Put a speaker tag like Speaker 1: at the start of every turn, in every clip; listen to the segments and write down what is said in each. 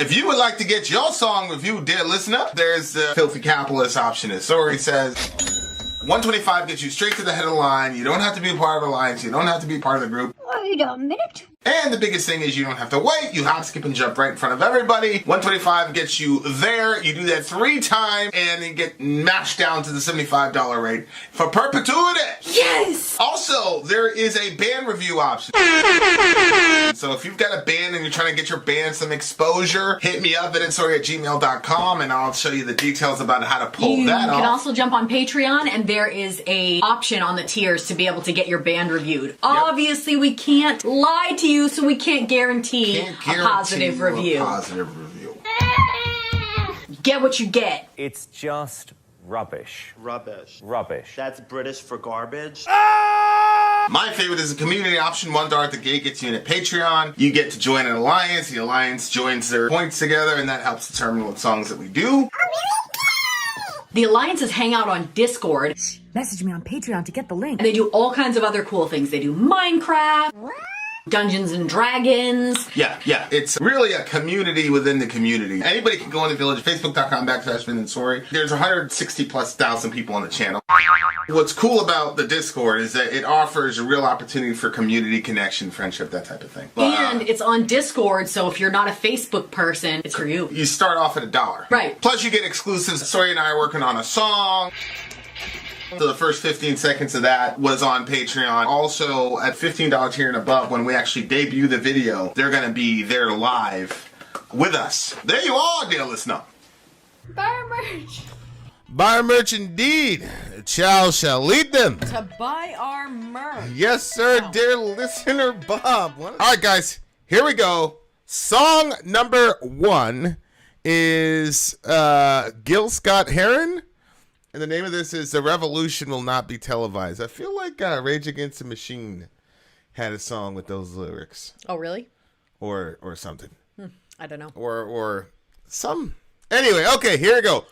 Speaker 1: If you would like to get your song reviewed, dear listener, there's the filthy capitalist option. As Sori says, $125 gets you straight to the head of the line. You don't have to be a part of the alliance. You don't have to be part of the group.
Speaker 2: Wait a minute.
Speaker 1: And the biggest thing is you don't have to wait. You hop, skip, and jump right in front of everybody. $125 gets you there. You do that 3 times, and you get mashed down to the $75 rate for perpetuity.
Speaker 2: Yes!
Speaker 1: Also, there is a band review option. So if you've got a band and you're trying to get your band some exposure, hit me up at vinsori@gmail.com, and I'll show you the details about how to pull that off.
Speaker 3: You can also jump on Patreon, and there is a option on the tiers to be able to get your band reviewed. Yep. Obviously, we can't lie to you, so we can't guarantee a positive review. Get what you get.
Speaker 4: It's just rubbish.
Speaker 5: Rubbish.
Speaker 4: Rubbish.
Speaker 5: That's British for garbage.
Speaker 1: My favorite is a community option. $1 at the gate gets you in at Patreon. You get to join an alliance. The alliance joins their points together, and that helps determine what songs that we do.
Speaker 3: The alliances hang out on Discord.
Speaker 2: Message me on Patreon to get the link.
Speaker 3: And they do all kinds of other cool things. They do Minecraft, Dungeons and Dragons.
Speaker 1: Yeah. It's really a community within the community. Anybody can go on the village, facebook.com/Vin and Sori. There's 160,000+ people on the channel. What's cool about the Discord is that it offers a real opportunity for community connection, friendship, that type of thing.
Speaker 3: And it's on Discord, so if you're not a Facebook person, it's for you.
Speaker 1: You start off at $1.
Speaker 3: Right.
Speaker 1: Plus you get exclusives. Sori and I are working on a song. So the first 15 seconds of that was on Patreon. Also, at $15 tier and above, when we actually debut the video, they're going to be there live with us. There you are, dear listener.
Speaker 2: Buy our merch.
Speaker 1: Buy our merch indeed. Chow shall lead them.
Speaker 2: To buy our merch.
Speaker 1: Yes, sir, dear listener Bob. All right, guys, here we go. Song number 1 is Gil Scott Heron. And the name of this is The Revolution Will Not Be Televised. I feel like Rage Against the Machine had a song with those lyrics.
Speaker 3: Oh, really?
Speaker 1: Or something.
Speaker 3: I don't know.
Speaker 1: Or some. Anyway, okay, here we go.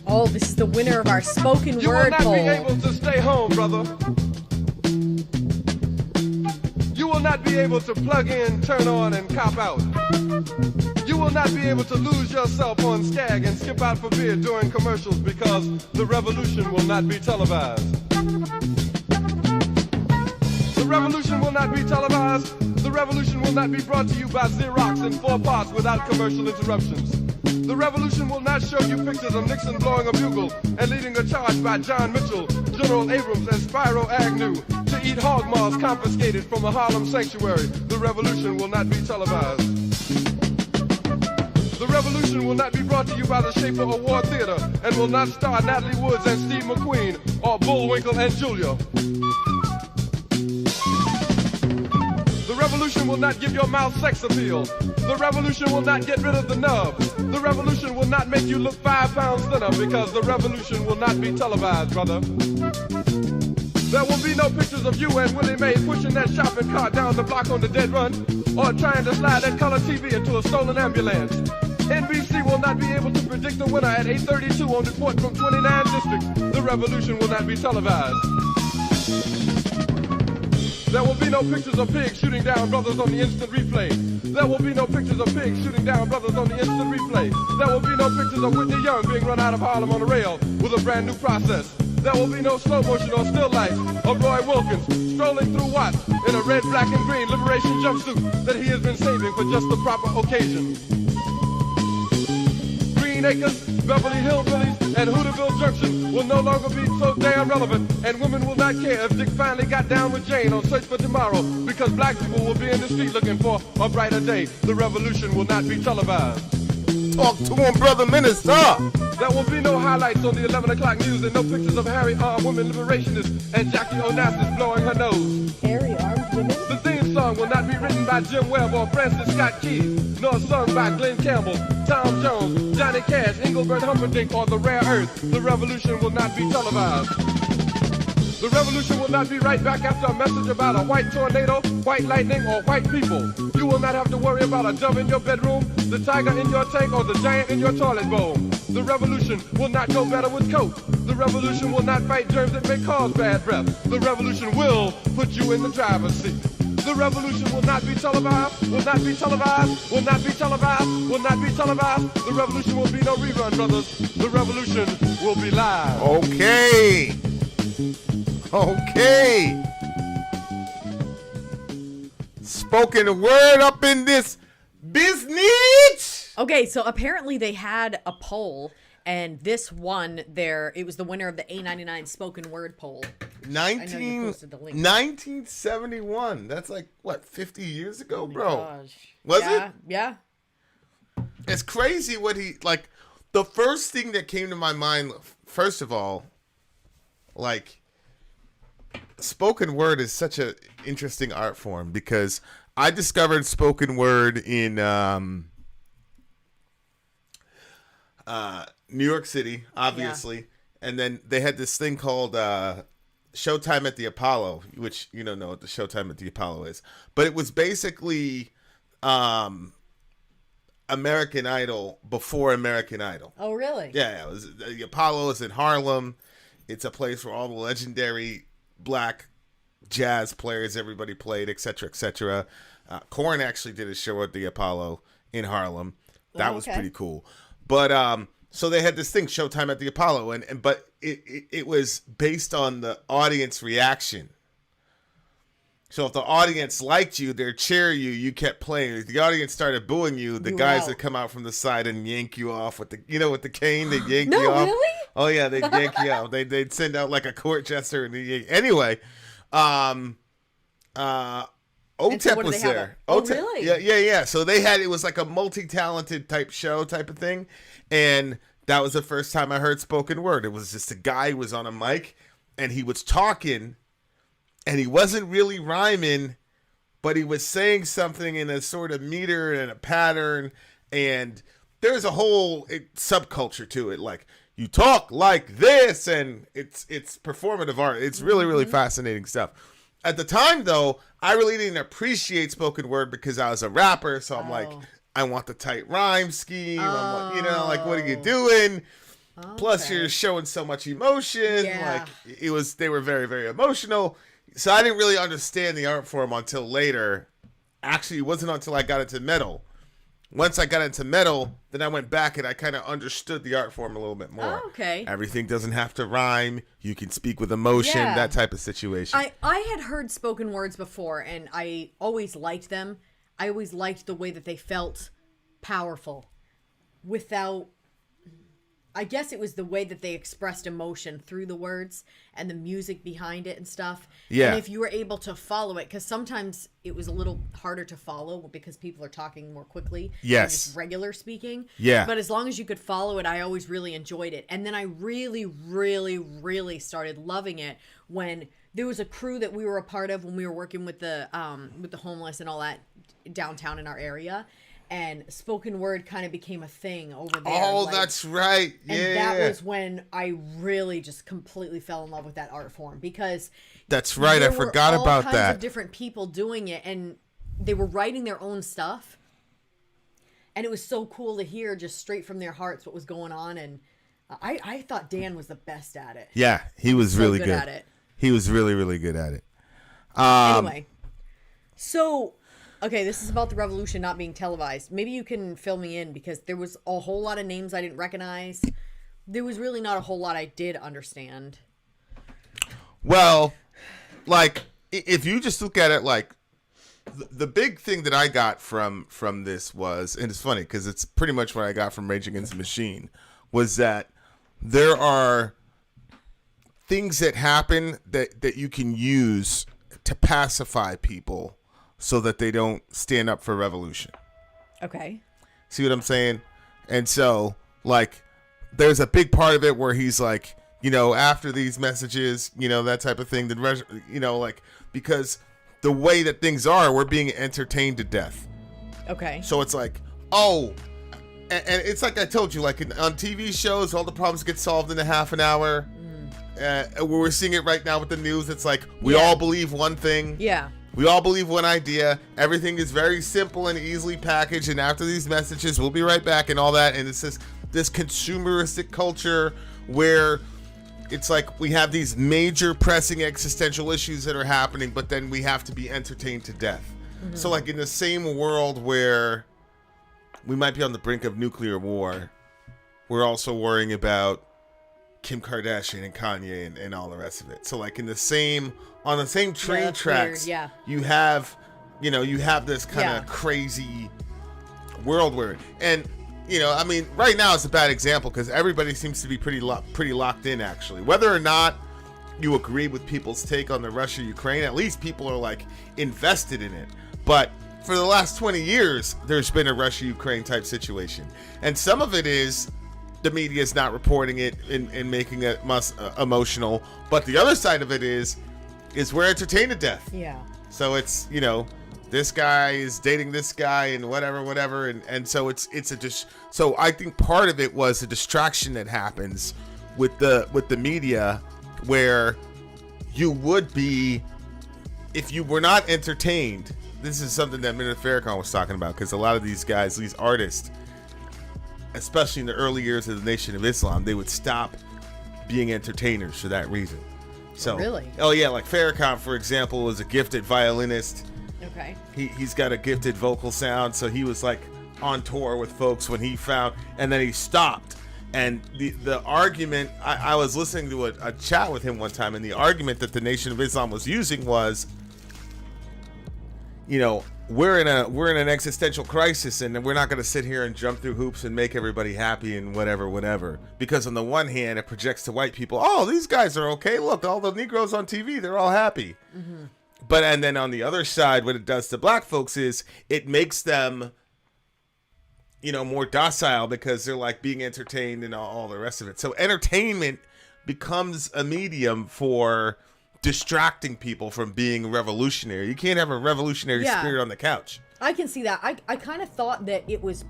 Speaker 2: Oh, this is the winner of our spoken word
Speaker 6: You will not
Speaker 2: poll.
Speaker 6: be able to stay home, brother. You will not be able to plug in, turn on, and cop out. You will not be able to lose yourself on Skag and skip out for beer during commercials because the revolution will not be televised. The revolution will not be televised. The revolution will not be brought to you by Xerox in 4 parts without commercial interruptions. The revolution will not show you pictures of Nixon blowing a bugle and leading a charge by John Mitchell, General Abrams, and Spyro Agnew to eat hog maws confiscated from a Harlem sanctuary. The revolution will not be televised. The revolution will not be brought to you by the Schaefer Award Theater and will not star Natalie Woods and Steve McQueen or Bullwinkle and Julia. The revolution will not give your mouth sex appeal. The revolution will not get rid of the nub. The revolution will not make you look 5 pounds thinner because the revolution will not be televised, brother. There will be no pictures of you and Willie Mae pushing that shopping cart down the block on the dead run or trying to slide that color TV into a stolen ambulance. NBC will not be able to predict the winner at 8:32 on report from 29 districts. The revolution will not be televised. There will be no pictures of pigs shooting down brothers on the instant replay. There will be no pictures of pigs shooting down brothers on the instant replay. There will be no pictures of Whitney Young being run out of Harlem on a rail with a brand new process. There will be no slow motion or still life of Roy Wilkins strolling through Watts in a red, black, and green liberation jumpsuit that he has been saving for just the proper occasion. Green Acres, Beverly Hillbillies, and Hooterville Junction will no longer be so damn relevant, and women will not care if Dick finally got down with Jane on Search for Tomorrow, because black people will be in the street looking for a brighter day. The revolution will not be televised.
Speaker 1: Talk to him, brother minister.
Speaker 6: There will be no highlights on the 11 o'clock news and no pictures of Harry-armed women liberationists and Jackie Onassis blowing her nose.
Speaker 2: Harry-armed women?
Speaker 6: The theme song will not be written by Jim Webb or Francis Scott Keys, nor sung by Glenn Campbell, Tom Jones, Johnny Cash, Engelbert Humperdinck, or The Rare Earth. The revolution will not be televised. The revolution will not be right back after a message about a white tornado, white lightning, or white people. You will not have to worry about a dove in your bedroom, the tiger in your tank, or the giant in your toilet bowl. The revolution will not go better with Coke. The revolution will not fight germs that may cause bad breath. The revolution will put you in the driver's seat. The revolution will not be televised, will not be televised, will not be televised, will not be televised. The revolution will be no rerun, brothers. The revolution will be live.
Speaker 1: Okay. Okay. Spoken word up in this business.
Speaker 2: Okay, so apparently they had a poll, and this won it was the winner of the A99 spoken word poll.
Speaker 1: 1971. That's like, what, 50 years ago, bro?
Speaker 2: Gosh.
Speaker 1: Was it?
Speaker 2: Yeah.
Speaker 1: It's crazy what he, like, the first thing that came to my mind, first of all, like, spoken word is such an interesting art form because I discovered spoken word in New York City, obviously. Yeah. And then they had this thing called Showtime at the Apollo, which you don't know what the Showtime at the Apollo is. But it was basically American Idol before American Idol.
Speaker 2: Oh, really?
Speaker 1: Yeah, it was, the Apollo is in Harlem. It's a place where all the legendary black jazz players, everybody played, etc., etc. Korn actually did a show at the Apollo in Harlem. That was pretty cool. But so they had this thing, Showtime at the Apollo, but it was based on the audience reaction. So if the audience liked you, they'd cheer you, you kept playing. If the audience started booing you, the guys that come out from the side and yank you off with with the cane, they yank you off.
Speaker 2: Really?
Speaker 1: Oh yeah, they'd yank you out. They'd send out like a court jester and anyway, OTEP was there.
Speaker 2: Really?
Speaker 1: Yeah. So it was like a multi-talented type show type of thing. And that was the first time I heard spoken word. It was just a guy who was on a mic and he was talking and he wasn't really rhyming, but he was saying something in a sort of meter and a pattern. And there's a whole subculture to it. Like, you talk like this, and it's performative art. It's really, really fascinating stuff. At the time, though, I really didn't appreciate spoken word because I was a rapper. So I'm like, I want the tight rhyme scheme. I'm like, what are you doing? Okay. Plus, you're showing so much emotion. Yeah. Like, they were very, very emotional. So I didn't really understand the art form until later. Actually, it wasn't until I got into metal. Once I got into metal, then I went back and I kind of understood the art form a little bit more.
Speaker 2: Oh, okay.
Speaker 1: Everything doesn't have to rhyme. You can speak with emotion, that type of situation.
Speaker 2: I had heard spoken words before, and I always liked them. I always liked the way that they felt powerful without... I guess it was the way that they expressed emotion through the words and the music behind it and stuff. Yeah. And if you were able to follow it, because sometimes it was a little harder to follow because people are talking more quickly than just regular speaking. Yeah. But as long as you could follow it, I always really enjoyed it. And then I really, really, really started loving it when there was a crew that we were a part of when we were working with the homeless and all that downtown in our area. And spoken word kind of became a thing over there.
Speaker 1: Oh, that's right. Yeah.
Speaker 2: And that was when I really just completely fell in love with that art form because
Speaker 1: that's right. I forgot about that. There were all kinds
Speaker 2: of different people doing it, and they were writing their own stuff. And it was so cool to hear just straight from their hearts what was going on. And I thought Dan was the best at it.
Speaker 1: Yeah, he was really good at it. He was really, really good at it.
Speaker 2: Anyway, so... Okay, this is about the revolution not being televised. Maybe you can fill me in because there was a whole lot of names I didn't recognize. There was really not a whole lot I did understand.
Speaker 1: Well, like, if you just look at it like, the big thing that I got from this was, and it's funny because it's pretty much what I got from Rage Against the Machine, was that there are things that happen that you can use to pacify people so that they don't stand up for revolution.
Speaker 2: Okay.
Speaker 1: See what I'm saying? And so, like, there's a big part of it where he's like, after these messages, that type of thing, like, because the way that things are, we're being entertained to death.
Speaker 2: Okay.
Speaker 1: So it's like, and it's like I told you, like on TV shows, all the problems get solved in a half an hour. We're seeing it right now with the news. It's like, we all believe one thing.
Speaker 2: Yeah.
Speaker 1: We all believe one idea. Everything is very simple and easily packaged. And after these messages, we'll be right back and all that. And it's this consumeristic culture where it's like we have these major pressing existential issues that are happening, but then we have to be entertained to death. So like in the same world where we might be on the brink of nuclear war, we're also worrying about Kim Kardashian and Kanye and all the rest of it. So like on the same train tracks,
Speaker 2: weird,
Speaker 1: you have this kind of crazy world we're in. And I mean, right now it's a bad example because everybody seems to be pretty locked in, actually. Whether or not you agree with people's take on the Russia-Ukraine, at least people are like invested in it. But for the last 20 years, there's been a Russia-Ukraine type situation. And some of it is the media is not reporting it and making it emotional. But the other side of it is we're entertained to death.
Speaker 2: Yeah.
Speaker 1: So it's, this guy is dating this guy and whatever. And so so I think part of it was a distraction that happens with the media where you would be, if you were not entertained. This is something that Minna Farrakhan was talking about, because a lot of these guys, these artists, especially in the early years of the Nation of Islam, they would stop being entertainers for that reason. So,
Speaker 2: really?
Speaker 1: Oh yeah, like Farrakhan, for example, was a gifted violinist.
Speaker 2: Okay.
Speaker 1: He's got a gifted vocal sound, so he was like on tour with folks when he found, and then he stopped. And the argument, I was listening to a chat with him one time, and the argument that the Nation of Islam was using was, we're in an existential crisis, and we're not going to sit here and jump through hoops and make everybody happy and whatever. Because on the one hand, it projects to white people, oh, these guys are okay. Look, all the Negroes on TV, they're all happy. Mm-hmm. And then on the other side, what it does to black folks is it makes them, more docile because they're like being entertained and all the rest of it. So entertainment becomes a medium for distracting people from being revolutionary. You can't have a revolutionary spirit on the couch.
Speaker 2: I can see that. I kind of thought that it was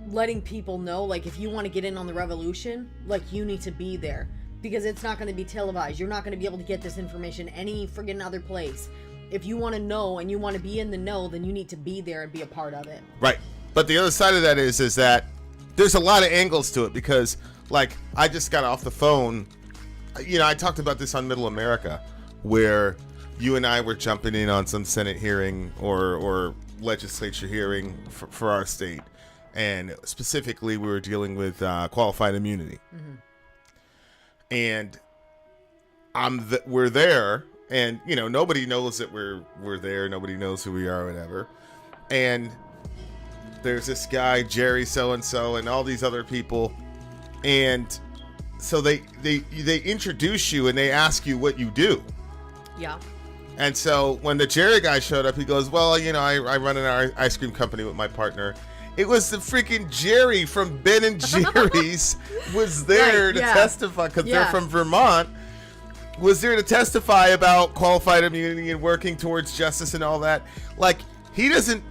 Speaker 2: letting people know, like, if you want to get in on the revolution, like, you need to be there, because it's not going to be televised. You're not going to be able to get this information any friggin' other place. If you want to know and you want to be in the know, then you need to be there and be a part of it.
Speaker 1: Right. But the other side of that is that there's a lot of angles to it, because, like, I just got off the phone. I talked about this on Middle America, where you and I were jumping in on some Senate hearing or legislature hearing for our state. And specifically, we were dealing with qualified immunity. Mm-hmm. And we're there, and, nobody knows that we're there. Nobody knows who we are or whatever. And there's this guy, Jerry so-and-so, and all these other people. And so they introduce you and they ask you what you do.
Speaker 2: Yeah.
Speaker 1: And so when the Jerry guy showed up, he goes, well, I run an ice cream company with my partner. It was the freaking Jerry from Ben and Jerry's was there to testify, because they're from Vermont, was there to testify about qualified immunity and working towards justice and all that. Like, he doesn't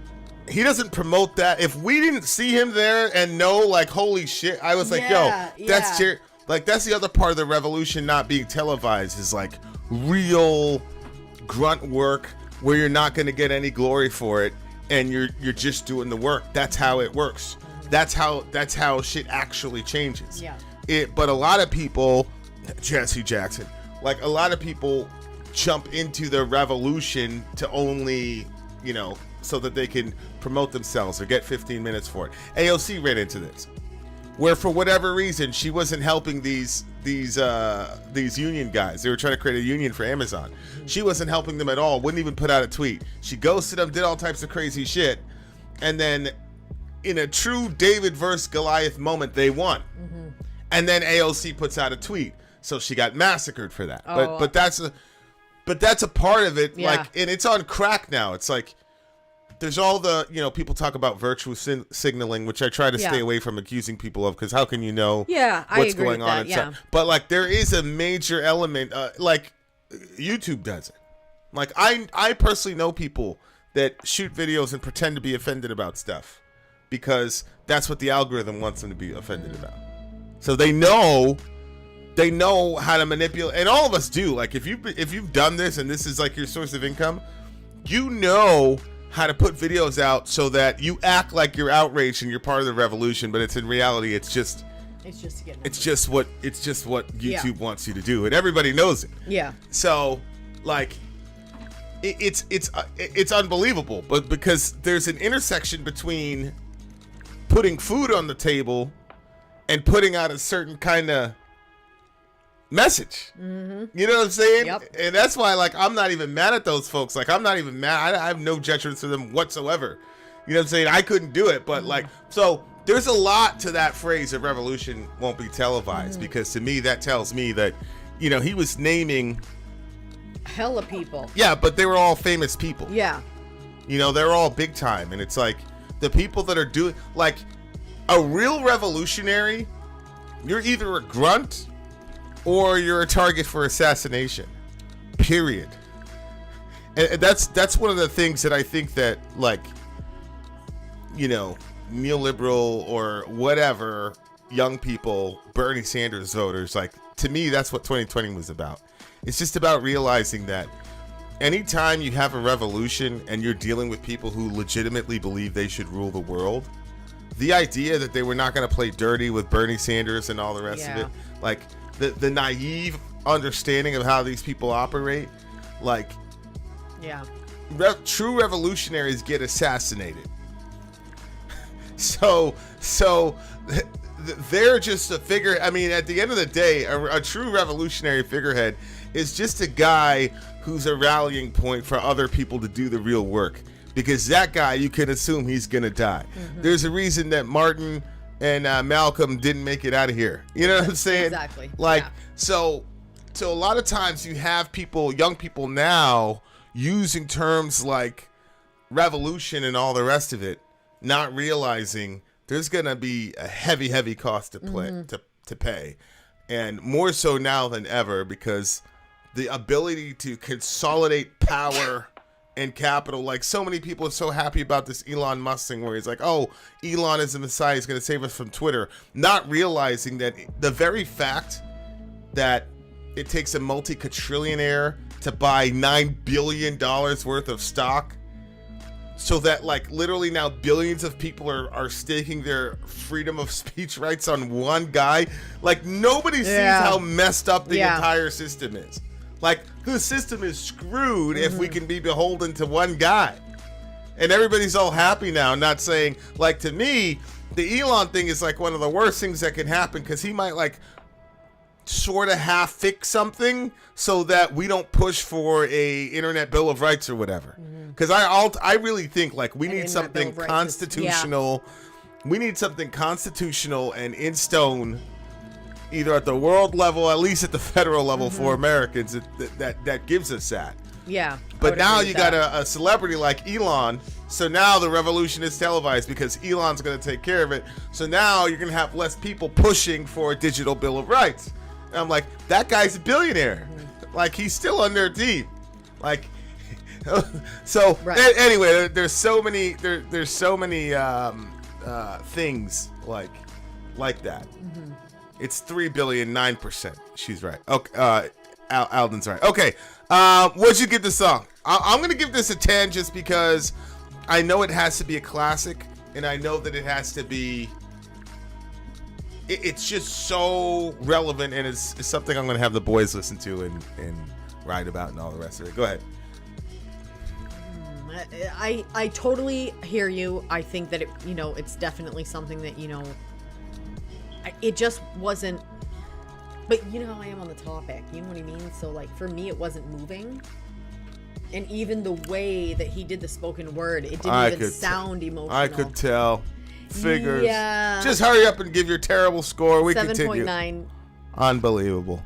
Speaker 1: promote that. If we didn't see him there and know, like, holy shit, I was like, that's Jerry. Like, that's the other part of the revolution not being televised, is like real grunt work where you're not going to get any glory for it, and you're just doing the work. That's how it works. That's how shit actually changes.
Speaker 2: Yeah.
Speaker 1: But a lot of people, Jesse Jackson, like, a lot of people jump into the revolution to only, so that they can promote themselves or get 15 minutes for it. AOC ran into this, where for whatever reason she wasn't helping these union guys. They were trying to create a union for Amazon. She wasn't helping them at all. Wouldn't even put out a tweet. She ghosted them, did all types of crazy shit, and then in a true David versus Goliath moment, they won. Mm-hmm. And then AOC puts out a tweet, so she got massacred for that.
Speaker 2: Oh.
Speaker 1: But that's a part of it. Yeah. Like, and it's on crack now. It's like, there's all the, people talk about virtue signaling, which I try to stay away from accusing people of, because how can you know what's going on? But, like, there is a major element, like, YouTube does it. Like, I personally know people that shoot videos and pretend to be offended about stuff, because that's what the algorithm wants them to be offended about. So they know how to manipulate, and all of us do. Like, if you've done this and this is like your source of income, how to put videos out so that you act like you're outraged and you're part of the revolution, but it's in reality, it's just
Speaker 2: It's just to get.
Speaker 1: It's just what YouTube wants you to do, and everybody knows it.
Speaker 2: Yeah.
Speaker 1: So, like, it's unbelievable, but because there's an intersection between putting food on the table and putting out a certain kind of message. Mm-hmm. You know what I'm saying?
Speaker 2: Yep.
Speaker 1: And that's why, like, I'm not even mad at those folks. Like, I'm not even mad. I have no judgment for them whatsoever. You know what I'm saying? I couldn't do it, but like, so there's a lot to that phrase of revolution won't be televised, because to me that tells me that, you know, he was naming
Speaker 2: hella people.
Speaker 1: Yeah, but they were all famous people.
Speaker 2: Yeah.
Speaker 1: You know, they're all big time, and it's like the people that are doing, like, a real revolutionary, you're either a grunt or you're a target for assassination. Period. And that's one of the things that I think that, like, you know, neoliberal or whatever young people, Bernie Sanders voters, like, to me, that's what 2020 was about. It's just about realizing that anytime you have a revolution and you're dealing with people who legitimately believe they should rule the world, the idea that they were not going to play dirty with Bernie Sanders and all the rest of it, like, the naive understanding of how these people operate, like, true revolutionaries get assassinated. So they're just a figure. I mean, at the end of the day, a true revolutionary figurehead is just a guy who's a rallying point for other people to do the real work. Because that guy, you can assume he's going to die. Mm-hmm. There's a reason that Martin and Malcolm didn't make it out of here. You know what I'm saying?
Speaker 2: Exactly.
Speaker 1: Like, so a lot of times you have people, young people now, using terms like revolution and all the rest of it, not realizing there's going to be a heavy cost to pay. And more so now than ever, because the ability to consolidate power and capital, like, so many people are so happy about this Elon Musk thing where he's like, oh, Elon is the Messiah, he's going to save us from Twitter, not realizing that the very fact that it takes a multi-quadrillionaire to buy $9 billion worth of stock, so that, like, literally now billions of people are staking their freedom of speech rights on one guy. Like, nobody sees how messed up the entire system is. Like, the system is screwed if we can be beholden to one guy. And everybody's all happy now, not saying, like, to me, the Elon thing is, like, one of the worst things that can happen, because he might, like, sort of half fix something so that we don't push for a internet bill of rights or whatever. Because I really think, like, we need something constitutional. We need something constitutional and in stone, either at the world level, at least at the federal level for Americans, that gives us that.
Speaker 2: Yeah.
Speaker 1: But now you got a celebrity like Elon, so now the revolution is televised because Elon's going to take care of it. So now you're going to have less people pushing for a digital bill of rights. And I'm like, that guy's a billionaire. Like, he's still on their team. Like, so anyway, there's so many there's so many things like that. It's 3 billion, 9%. She's right. Okay, Alden's right. Okay, what'd you give the song? I'm gonna give this a 10 just because I know it has to be a classic, and I know that it has to be. It's just so relevant, and it's something I'm gonna have the boys listen to and write about and all the rest of it. Go ahead.
Speaker 2: I totally hear you. I think that it's definitely something that it just wasn't. But you know how I am on the topic. You know what I mean? So, like, for me, it wasn't moving. And even the way that he did the spoken word, it didn't even sound emotional.
Speaker 1: I could tell. Figures.
Speaker 2: Yeah.
Speaker 1: Just hurry up and give your terrible score. We
Speaker 2: 7.9.
Speaker 1: continue. Unbelievable.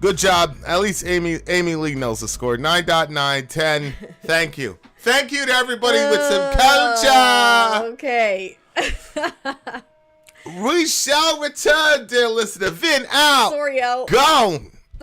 Speaker 1: Good job. At least Amy Lee knows the score. 9.9, 10. Thank you. Thank you to everybody with some culture.
Speaker 2: Okay.
Speaker 1: We shall return, dear listener. Vin out.
Speaker 2: Sori out.
Speaker 1: Gone.